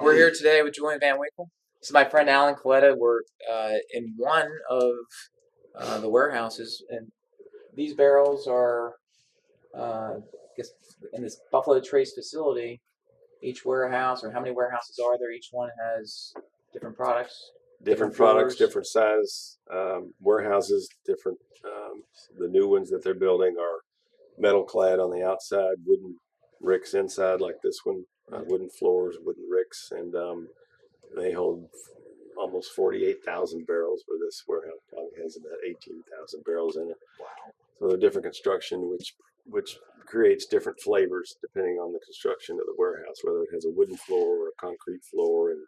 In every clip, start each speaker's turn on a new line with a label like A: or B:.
A: We're here today with Julian Van Winkle. This is my friend Alan Coletta. We're in one of the warehouses, and these barrels are, I guess, in this Buffalo Trace facility. Each warehouse, or how many warehouses are there? Each one has different products,
B: Different products,
A: floors.
B: different size warehouses, different. The new ones that they're building are metal clad on the outside, wooden ricks inside, like this one, wooden floors, wooden ricks, and they hold almost 48,000 barrels, where this warehouse probably has about 18,000 barrels in it.
A: Wow.
B: So they're different construction, which creates different flavors depending on the construction of the warehouse, whether it has a wooden floor or a concrete floor, and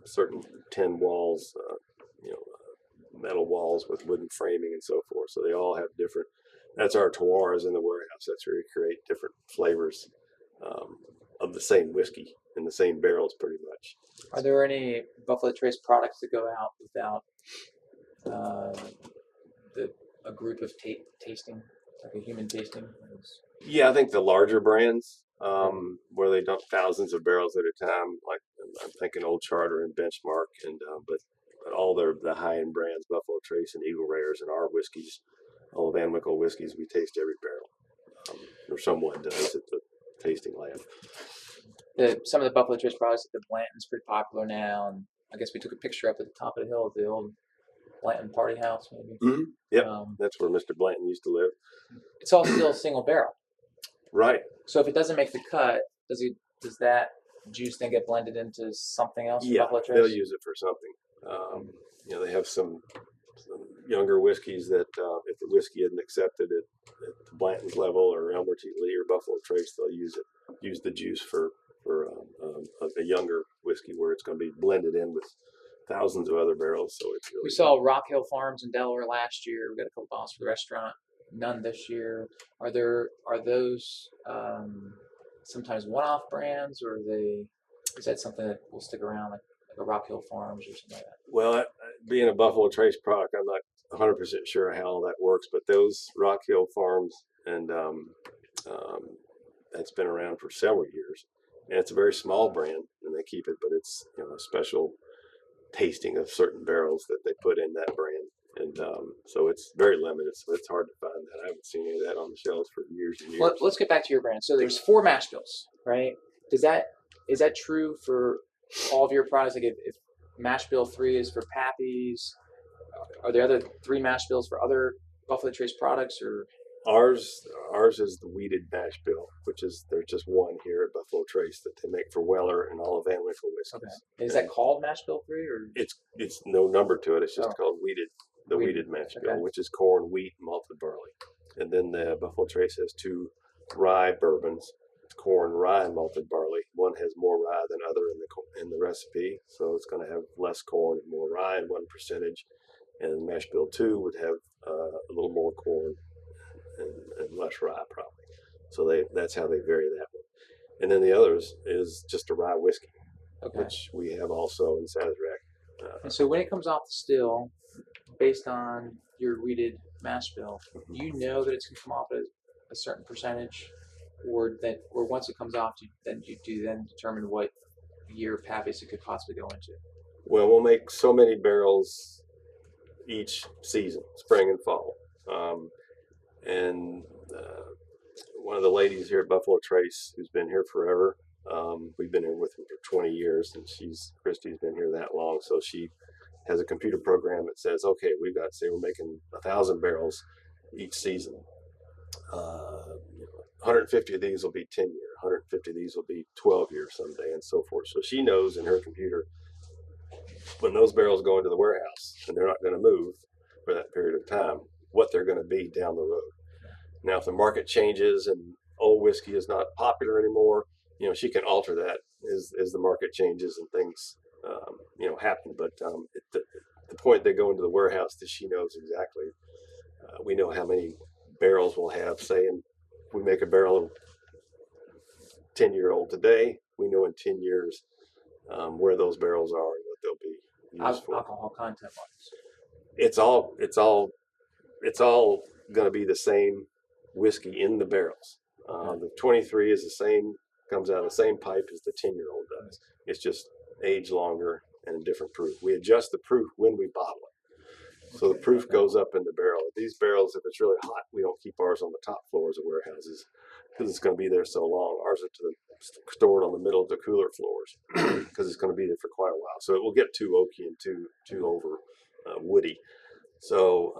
B: certain tin walls, metal walls with wooden framing and so forth. So they all have different. That's our terroirs in the warehouse. That's where we create different flavors of the same whiskey in the same barrels, pretty much.
A: Are there any Buffalo Trace products that go out without a group of tasting, like a human tasting?
B: Yeah, I think the larger brands, where they dump thousands of barrels at a time, like I'm thinking Old Charter and Benchmark, and but all the high-end brands, Buffalo Trace and Eagle Rares, and our whiskeys, all the Van Winkle whiskeys, we taste every barrel, or someone does at the tasting lab.
A: Some of the Buffalo Trace products, the Blanton's pretty popular now, and I guess we took a picture up at the top of the hill of the old Blanton Party House, maybe.
B: Mm-hmm. Yep, that's where Mr. Blanton used to live.
A: It's all still single barrel,
B: right?
A: So if it doesn't make the cut, does that juice then get blended into something else?
B: Yeah,
A: Buffalo Trace?
B: they'll use it for something. They have some younger whiskeys that if the whiskey isn't accepted at the Blanton's level or Elmer T. Lee or Buffalo Trace, they'll use the juice for a younger whiskey where it's going to be blended in with thousands of other barrels. So it's really
A: we saw Rock Hill Farms in Delaware last year. We got a couple bottles for the restaurant. None this year. Are those sometimes one-off brands, or is that something that will stick around, like a Rock Hill Farms or something like that?
B: Well, being a Buffalo Trace product, I'm not 100% sure how all that works, but those Rock Hill Farms, and that's been around for several years, and it's a very small brand, and they keep it, but it's a special tasting of certain barrels that they put in that brand, and so it's very limited. So it's hard to find that. I haven't seen any of that on the shelves for years and years.
A: Well, let's get back to your brand. So there's 4 mash bills, right? Is that true for all of your products? Like if mash bill 3 is for Pappy's, are there other 3 mash bills for other Buffalo Trace products, or?
B: Ours is the wheated mash bill, which is there's just one here at Buffalo Trace that they make for Weller and all of Van Winkle whiskeys.
A: Okay. Is that called mash bill 3, or?
B: It's no number to it. It's just called wheated mash bill, which is corn, wheat, malted barley. And then the Buffalo Trace has 2 rye bourbons, corn, rye, and malted barley. One has more rye than other in the recipe, so it's going to have less corn and more rye in 1%. And mash bill 2 would have a little more corn and less rye, probably. So that's how they vary that one. And then the others is just a rye whiskey, which we have also in Sazerac.
A: And so when it comes off the still, based on your wheated mash bill, you know that it's going to come off at a certain percentage, or once it comes off, you then determine what year Pappy's it could possibly go into.
B: Well, we'll make so many barrels each season, spring and fall. And one of the ladies here at Buffalo Trace, who's been here forever, we've been here with her for 20 years, and Christy's been here that long, so she has a computer program that says, okay, we're making 1,000 barrels each season. 150 of these will be 10-year, 150 of these will be 12-year someday, and so forth. So she knows in her computer when those barrels go into the warehouse, and they're not going to move for that period of time, what they're going to be down the road. Now, if the market changes and old whiskey is not popular anymore, she can alter that as the market changes and things, happen. But at the point they go into the warehouse, that she knows exactly. We know how many barrels we'll have. Say, if we make a barrel of 10-year-old today, we know in 10 years where those barrels are and what they'll be used for.
A: Alcohol content wise,
B: it's all going to be the same whiskey in the barrels. The 23 is the same comes out of the same pipe as the 10-year-old does. It's just aged longer and a different proof. We adjust the proof when we bottle it. So the proof goes up in the barrel. These barrels, if it's really hot, we don't keep ours on the top floors of warehouses because it's going to be there so long. Ours are stored on the middle of the cooler floors because it's going to be there for quite a while. So it will get too oaky and too over woody. So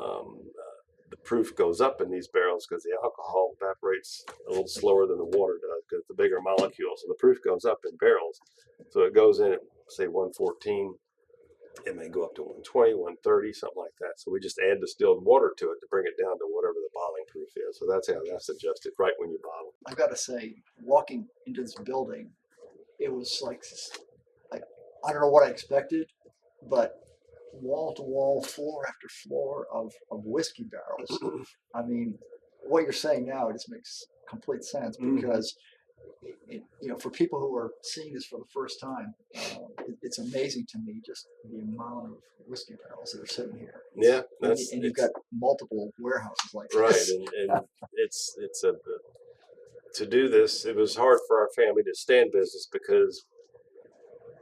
B: the proof goes up in these barrels because the alcohol evaporates a little slower than the water does because it's a bigger molecule. So the proof goes up in barrels. So it goes in at, say, 114. It may go up to 120, 130, something like that. So we just add distilled water to it to bring it down to whatever the bottling proof is. So that's how that's adjusted right when you bottle.
C: I've got to say, walking into this building, it was like I don't know what I expected, but wall to wall, floor after floor of whiskey barrels. I mean, what you're saying now, it just makes complete sense because for people who are seeing this for the first time, it's amazing to me just the amount of whiskey barrels that are sitting here.
B: Yeah,
C: and you've got multiple warehouses like
B: right,
C: this.
B: and it's to do this. It was hard for our family to stay in business because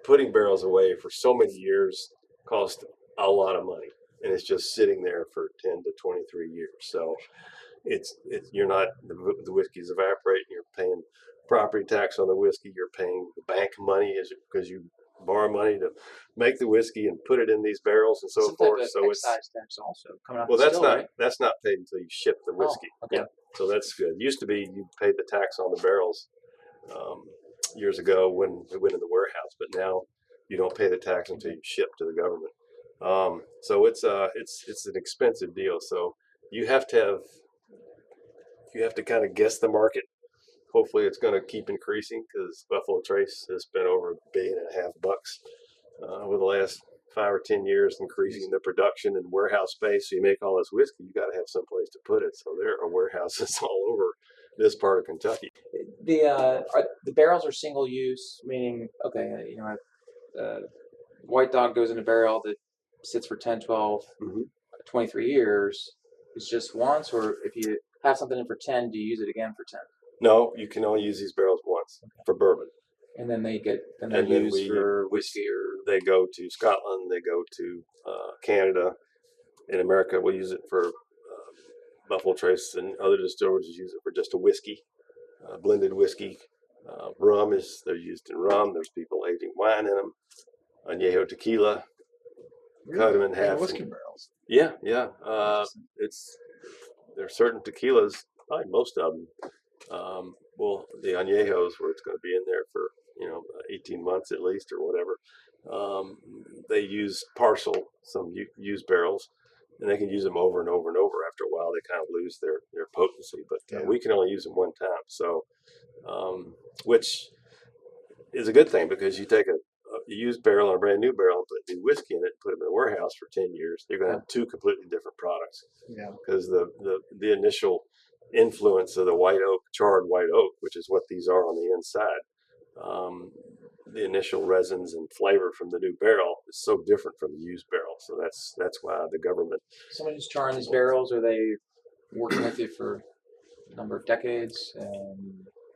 B: putting barrels away for so many years cost a lot of money, and it's just sitting there for 10 to 23 years. So it's you're not the whiskey's evaporating. You're paying property tax on the whiskey. You're paying the bank money because you borrow money to make the whiskey and put it in these barrels and so forth. So it's
A: excise tax also coming out.
B: Well,
A: that's not
B: that's not paid until you ship the whiskey.
A: Okay.
B: Yeah, so that's good. It used to be you paid the tax on the barrels years ago when we went in the warehouse, but now you don't pay the tax until you ship to the government. So it's an expensive deal. So you have to kind of guess the market. Hopefully, it's going to keep increasing because Buffalo Trace has spent over $1.5 billion over the last 5 or 10 years, increasing the production and warehouse space. So you make all this whiskey, you got to have some place to put it. So there are warehouses all over this part of Kentucky.
A: The barrels are single use, meaning White Dog goes in a barrel that sits for 10, 12, 23 years. It's just once, or if you have something in for 10, do you use it again for 10?
B: No, you can only use these barrels once for bourbon.
A: And then they're used for whiskey, or
B: they go to Scotland, they go to Canada. In America, we use it for Buffalo Trace, and other distilleries use it for just a whiskey, blended whiskey. Rum they're used in rum. There's people aging wine in them. Añejo tequila, cut them in half.
C: Whiskey barrels.
B: Yeah. There's certain tequilas, probably most of them. Well, the añejos where it's going to be in there for 18 months at least or whatever. They use some used barrels, and they can use them over and over and over. After a while, they kind of lose their potency. But we can only use them one time, so which is a good thing because you take a used barrel and a brand new barrel and put new whiskey in it, put them in a warehouse for 10 years. You're going to have two completely different products.
C: Yeah,
B: because the initial influence of the charred white oak, which is what these are on the inside, the initial resins and flavor from the new barrel is so different from the used barrel. So that's why the government.
A: Someone who's charring these barrels, are they working with you for a number of decades?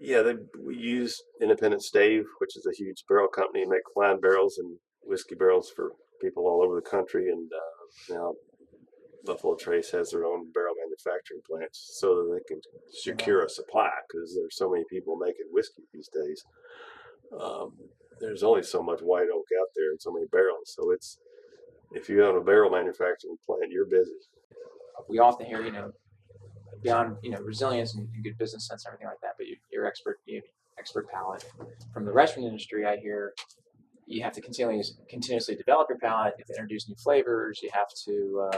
B: Yeah, we use Independent Stave, which is a huge barrel company, make wine barrels and whiskey barrels for people all over the country, and now Buffalo Trace has their own barrel manufacturing plants so that they can secure a supply because there's so many people making whiskey these days. There's only so much white oak out there and so many barrels. So if you own a barrel manufacturing plant, you're busy.
A: We often hear, beyond resilience and good business sense and everything like that, but you're expert, expert palate. From the restaurant industry, I hear you have to continuously develop your palate. You have to introduce new flavors. You have to,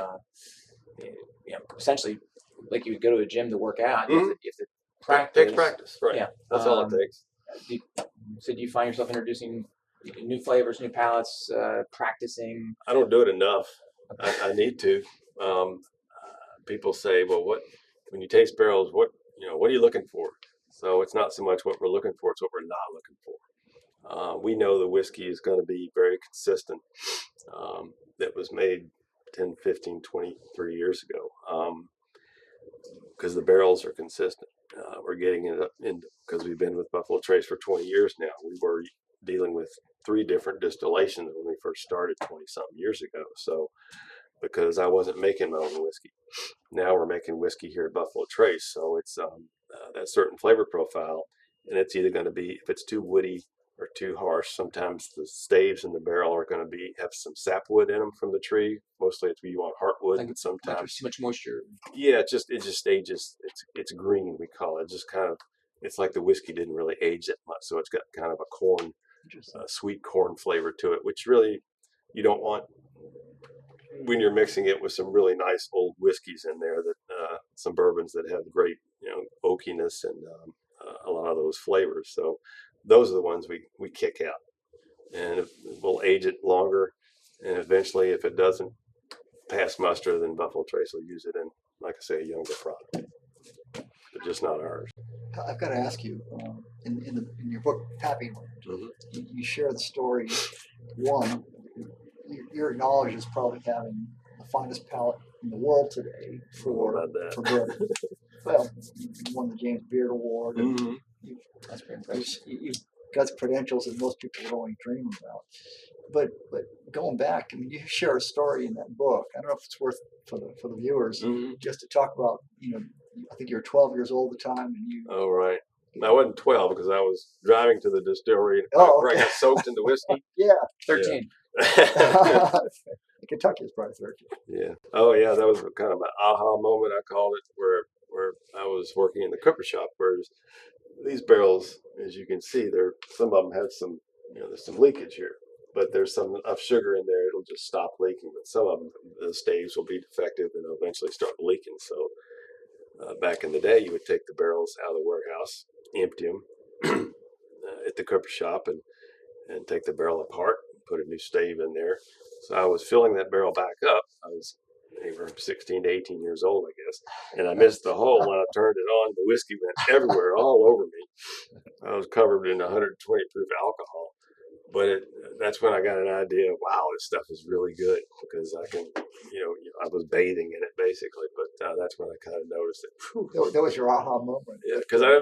A: essentially, like you would go to a gym to work out. You have to practice.
B: It takes practice, right? Yeah, that's all it takes.
A: So do you find yourself introducing new flavors, new palates, practicing?
B: I don't do it enough. I need to. People say, well, when you taste barrels, what are you looking for? So it's not so much what we're looking for, it's what we're not looking for. We know the whiskey is going to be very consistent. That was made 10, 15, 23 years ago because the barrels are consistent. we're getting in because we've been with Buffalo Trace for 20 years now. We were dealing with 3 different distillations when we first started 20 something years ago. So because I wasn't making my own whiskey, now we're making whiskey here at Buffalo Trace. So it's that certain flavor profile, and it's either going to be, if it's too woody or too harsh, sometimes the staves in the barrel are going to have some sapwood in them from the tree. Mostly it's you want heartwood,
A: Like,
B: but
A: like there's
B: sometimes
A: too much moisture.
B: yeah, it just ages. It's green, we call it. Just kind of, it's like the whiskey didn't really age that much, so it's got kind of a
C: Interesting.
B: sweet corn flavor to it, which really you don't want when you're mixing it with some really nice old whiskeys in there, that some bourbons that have great, oakiness and a lot of those flavors. So those are the ones we kick out, and we'll age it longer. And eventually, if it doesn't pass muster, then Buffalo Trace will use it in, like I say, a younger product, but just not ours.
C: I've got to ask you, in your book, Pappy, you share the story. One, you're acknowledged as probably having the finest palate in the world today for bourbon. Well, you won the James Beard Award. And
A: That's pretty impressive.
C: you've got credentials that most people would only dream about. But going back, I mean, you share a story in that book. I don't know if it's worth for the viewers just to talk about. I think you were 12 years old at the time, and you.
B: Oh, right. I wasn't 12 because I was driving to the distillery where I got soaked in the whiskey.
C: Yeah.
A: 13.
C: Kentucky is probably 13.
B: Yeah. Oh, yeah. That was kind of an aha moment, I called it, where I was working in the cooper shop. Whereas these barrels, as you can see, some of them have some, there's some leakage here, but there's enough sugar in there, it'll just stop leaking. But some of them, the staves will be defective and they'll eventually start leaking. So back in the day, you would take the barrels out of the warehouse, empty them at the cooper shop, and take the barrel apart, put a new stave in there. So I was filling that barrel back up. I was anywhere from 16 to 18 years old, I guess. And I missed the hole when I turned it on. The whiskey went everywhere, all over me. I was covered in 120 proof alcohol. But that's when I got an idea, wow, this stuff is really good, because I can, I was bathing in it basically. But that's when I kind of noticed it.
C: That was your aha moment.
B: Yeah, because I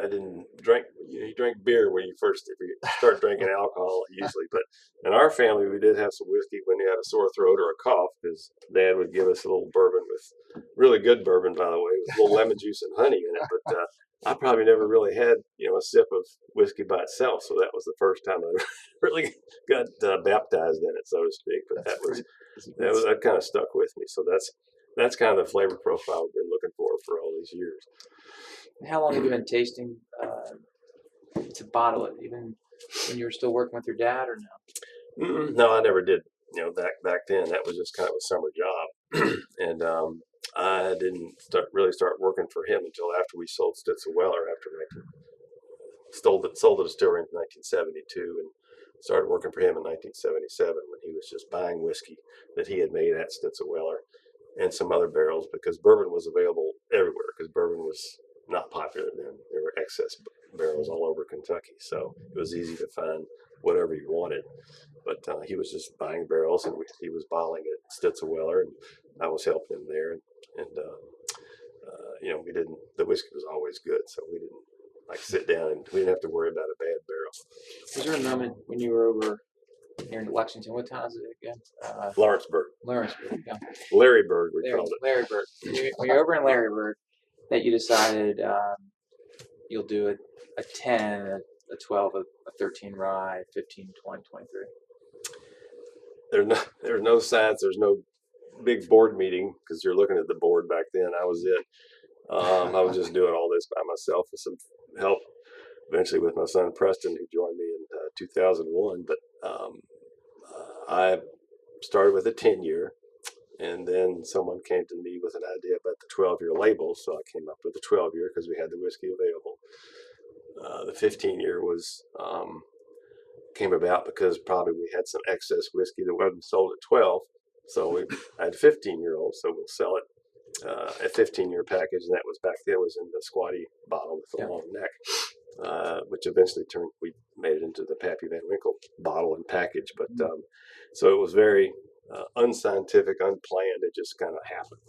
B: didn't drink. You drink beer when if you start drinking alcohol usually. But in our family, we did have some whiskey when you had a sore throat or a cough, because Dad would give us a little bourbon, with really good bourbon, by the way, with a little lemon juice and honey in it. But I probably never really had a sip of whiskey by itself, so that was the first time I really got baptized in it, so to speak. But that kind of stuck with me. So that's kind of the flavor profile we've been looking for all these years.
A: How long have you been tasting to bottle it? Even when you were still working with your dad, or no?
B: No, I never did. Back then, that was just kind of a summer job, and I didn't really start working for him until after we sold Stitzel Weller. After sold the distillery in 1972, and started working for him in 1977 when he was just buying whiskey that he had made at Stitzel Weller and some other barrels, because bourbon was available everywhere, because bourbon was not popular then. There were excess barrels all over Kentucky, so it was easy to find whatever you wanted. But he was just buying barrels, and he was bottling at Stitzel Weller, and I was helping him there. And we didn't. The whiskey was always good, so we didn't sit down, and we didn't have to worry about a bad barrel.
A: Was there a moment when you were over here in Lexington? What town is it again?
B: Lawrenceburg.
A: Lawrenceburg. Yeah.
B: Larryburg, we called it.
A: Larryburg. When you're over in Larryburg, that you decided you'll do a 10, a 12, a 13 rye, 15, 20, 23.
B: There's no science. There's no big board meeting, because you're looking at the board back then. I was it. I was just doing all this by myself with some help eventually with my son Preston, who joined me in 2001. But I started with a 10-year, and then someone came to me with an idea about the 12-year label, so I came up with the 12-year because we had the whiskey available. The 15-year came about because probably we had some excess whiskey that wasn't sold at 12, so we had 15-year-olds, so we'll sell it a 15-year package, and that was back then was in the squatty bottle with a long neck, which eventually we made it into the Pappy Van Winkle bottle and package. But so it was very unscientific, unplanned. It just kind of happened.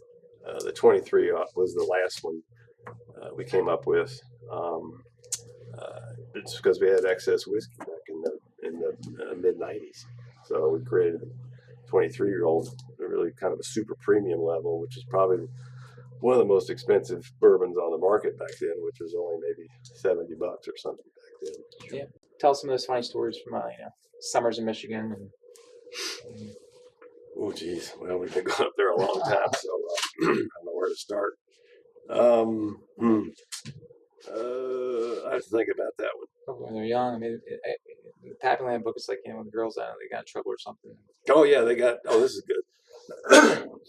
B: The 23 was the last one we came up with. It's because we had excess whiskey back in the mid '90s, so we created a 23-year-old, really kind of a super premium level, which is probably one of the most expensive bourbons on the market back then, which was only maybe $70 or something back then.
A: Yeah. Tell some of those funny stories from summers in Michigan. And
B: Oh, geez. Well, we've been going up there a long time, so I don't know where to start. I have to think about that one.
A: when they're young, I mean, the Pappy Land book is like when the girls out, they got in trouble or something.
B: Oh, yeah, they got. Oh, this is good.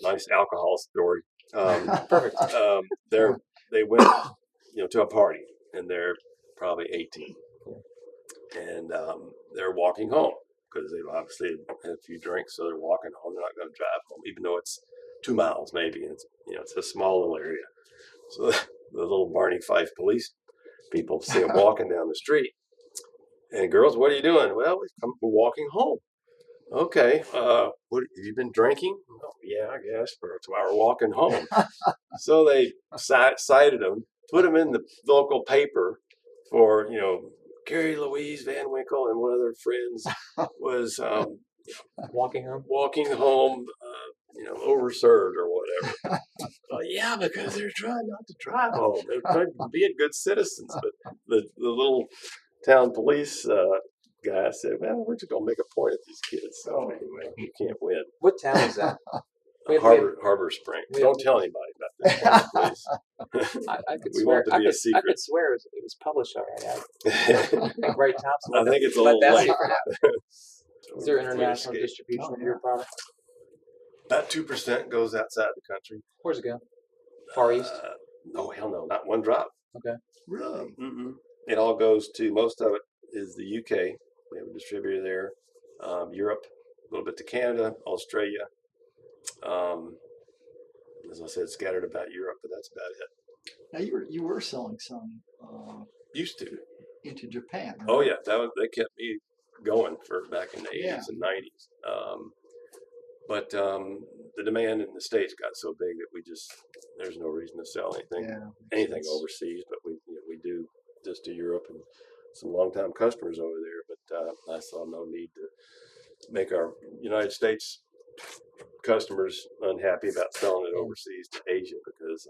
B: Nice alcohol story.
A: Perfect.
B: They went, to a party, and they're probably 18, and they're walking home because they've obviously had a few drinks, so they're walking home. They're not going to drive home, even though it's 2 miles maybe, and it's a small little area. So the little Barney Fife police people see them walking down the street, and girls, what are you doing? Well, we're walking home. Okay, what have you been drinking? Oh, yeah, I guess. That's why we're walking home. So they cited them, put them in the local paper for, Carrie Louise Van Winkle and one of their friends was
A: Walking home.
B: Overserved or whatever. Yeah, because they're trying not to drive home. They're trying to be good citizens. But the little town police guy said, well, we're just going to make a point at these kids. So anyway, you can't win.
A: What town is that?
B: Harbor Spring. Don't tell anybody about this, please.
A: I could
B: We
A: swear.
B: want it to be a secret.
A: I could swear it was published already. I think Wright Thompson.
B: I think it's a little late.
A: Is there international distribution of your product?
B: About 2% goes outside the country.
A: Where's it go? Far East?
B: No, hell no, not one drop.
A: Okay.
C: Really?
B: It all goes to, most of it is the UK. We have a distributor there. Europe, a little bit to Canada, Australia. As I said, scattered about Europe, but that's about it.
C: Now you were selling some
B: Used to.
C: into Japan. Right?
B: Oh yeah, they kept me going for back in the 80s
C: Yeah.
B: and 90s. But the demand in the States got so big that there's no reason to sell anything overseas. But we do just to Europe and some longtime customers over there. But I saw no need to make our United States customers unhappy about selling it overseas to Asia because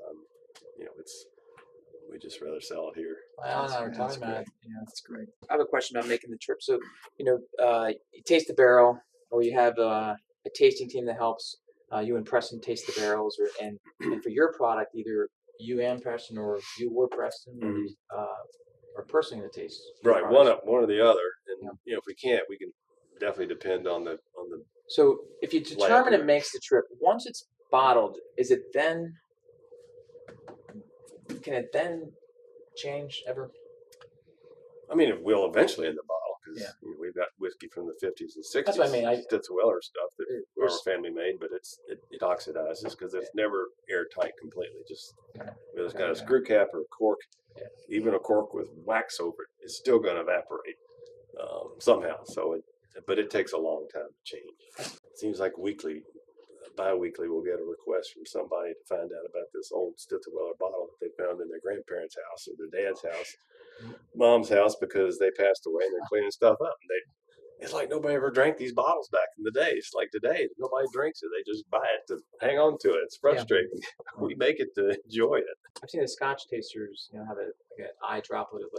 B: we just rather sell it here.
A: Well, and I were talking about it.
C: That's great.
A: I have a question about making the trip. So, you taste the barrel, or you have a tasting team that helps you and Preston taste the barrels, and for your product, either you and Preston, or you or Preston, or personally the taste.
B: Right, one or the other, and if we can't, we can definitely depend on the.
A: So, if you determine it makes the trip, once it's bottled, can it then change ever?
B: I mean, it will eventually in the bottle because we've got whiskey from the 50s and 60s.
A: That's what I mean.
B: Stitzel-Weller stuff that our family made, but it oxidizes because it's never airtight completely. Just whether it's got a screw cap or a cork, even a cork with wax over it is still going to evaporate somehow. But it takes a long time to change. It seems like bi-weekly, we'll get a request from somebody to find out about this old Stitzel-Weller bottle that they found in their grandparents' house or their dad's house, mom's house, because they passed away and they're cleaning stuff up. And it's like nobody ever drank these bottles back in the day. It's like today, nobody drinks it. They just buy it to hang on to it. It's frustrating. Yeah. We make it to enjoy it.
A: I've seen the Scotch tasters, have an eye droplet of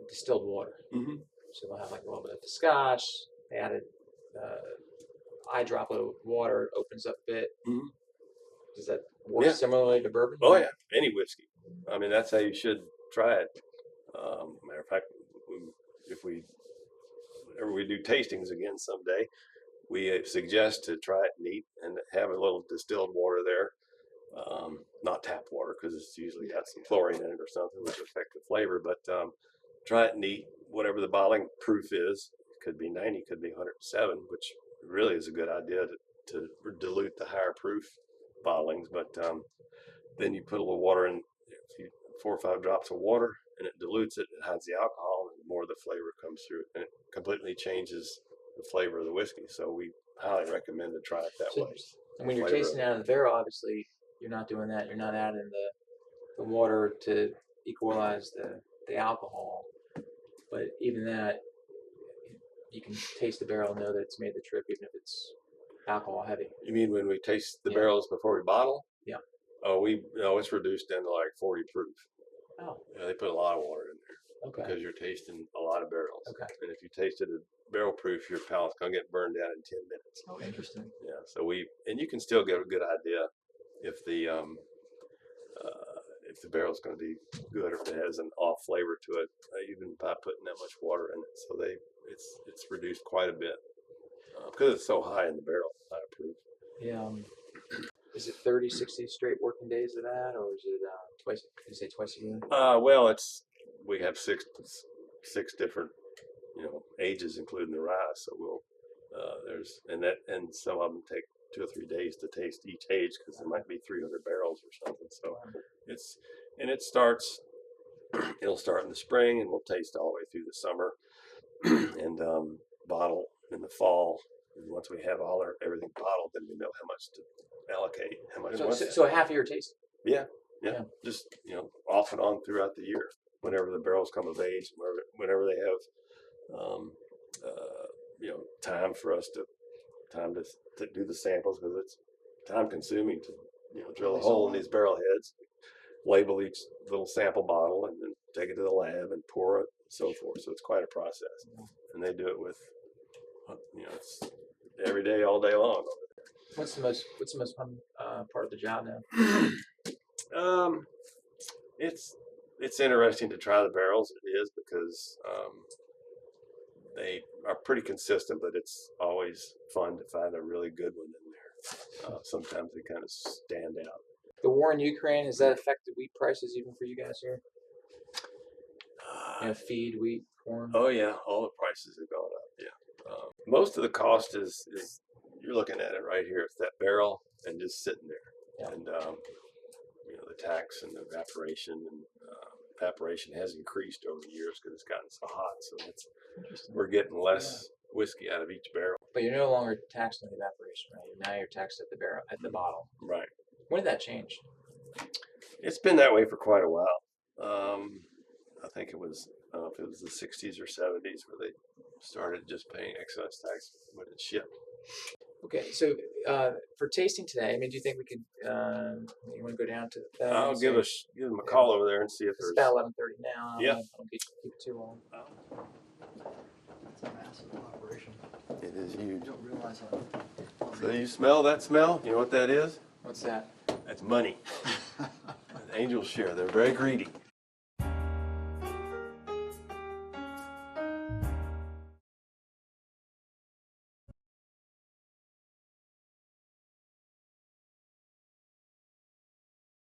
A: distilled water. Mm-hmm. So they'll have a little bit of the Scotch. They added eye droplet of water, opens up a bit. Mm-hmm. Does that work similarly to bourbon?
B: Oh yeah, any whiskey. I mean, that's how you should try it. Matter of fact, whenever we do tastings again someday, we suggest to try it neat and have a little distilled water there. Not tap water because it's usually got some chlorine in it or something which affect the flavor. But try it neat, whatever the bottling proof is. It could be 90, could be 107, which really is a good idea to dilute the higher proof bottlings. But then you put a little water in, 4 or 5 drops of water, and it dilutes it. It hides the alcohol, and more of the flavor comes through it, and it completely changes the flavor of the whiskey. So we highly recommend to try it that way.
A: And when you're tasting out of the barrel, obviously you're not doing that. You're not adding the water to equalize the alcohol. But even that, you can taste the barrel and know that it's made the trip, even if it's alcohol heavy.
B: You mean when we taste the
A: Yeah.
B: barrels before we bottle?
A: Yeah.
B: Oh, it's reduced down to like 40 proof.
A: Oh,
B: Yeah, they put a lot of water in there
A: okay.
B: because you're tasting a lot of barrels.
A: Okay.
B: And if you tasted a barrel proof, your palate's gonna get burned down in 10 minutes.
A: Oh, interesting.
B: Yeah. So and you can still get a good idea if the barrel's going to be good or if it has an off flavor to it, even by putting that much water in it. So it's reduced quite a bit because it's so high in the barrel, high proof.
A: Yeah. Is it 30, 60 straight working days of that, or is it twice? Did you say twice a year?
B: Well, we have six different ages, including the rye. So we'll and some of them take 2 or 3 days to taste each age because there might be 300 barrels or something. So it'll start in the spring and we'll taste all the way through the summer and bottle in the fall. And once we have everything bottled, then we know how much to allocate. How much?
A: So a half a year taste.
B: Yeah. Just off and on throughout the year, whenever the barrels come of age, whenever they have time for us to do the samples, because it's time consuming to drill a hole in these barrel heads, label each little sample bottle, and then take it to the lab and pour it, and so forth. So it's quite a process, and they do it with it's every day, all day long.
A: What's the most fun part of the job now?
B: It's interesting to try the barrels. It is because they are pretty consistent, but it's always fun to find a really good one in there. Sometimes they kind of stand out.
A: The war in Ukraine, has that affected wheat prices even for you guys here? Feed, wheat, corn.
B: Oh yeah, all the prices have gone up. Yeah, most of the cost is you're looking at it right here. It's that barrel and just sitting there,
A: Yeah.
B: and the tax and the evaporation has increased over the years because it's gotten so hot. So we're getting less whiskey out of each barrel.
A: But you're no longer taxed on the evaporation, right? Now you're taxed at the bottle.
B: Right.
A: When did that change?
B: It's been that way for quite a while. I think it was if it was the 60s or 70s where they started just paying excise tax when it's shipped.
A: Okay, so for tasting today, I mean, do you think we could? You want to go down to the?
B: I'll give them a call over there and see if
A: It's
B: there's.
A: about 11:30 now.
B: Yeah.
A: I don't keep it too long.
C: It's a massive operation.
B: It is huge.
C: You don't realize how.
B: So you smell that smell? You know what that is?
A: What's that?
B: That's money. Angels share. They're very greedy.